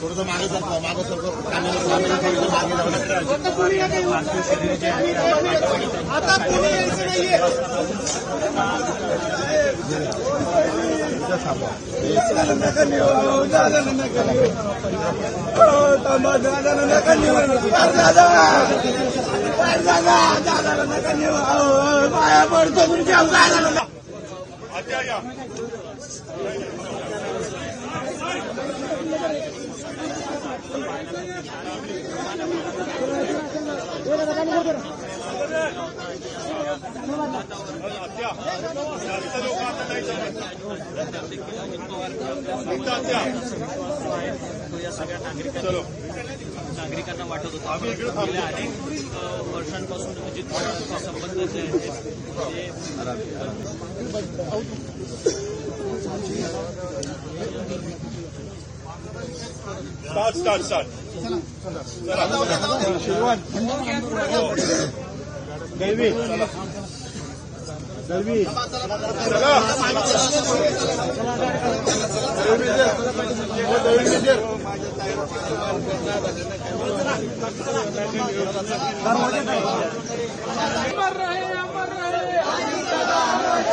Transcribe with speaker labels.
Speaker 1: थोडंसं मागे सरका मागे आता कोणी यायचं नाहीये पाया पडतो तुमच्या
Speaker 2: या सगळ्या नागरिकांना वाटत होतं. आम्ही गेल्या अनेक वर्षांपासून म्हणजे संबंध जे आहेत
Speaker 1: दैवी अमर रहे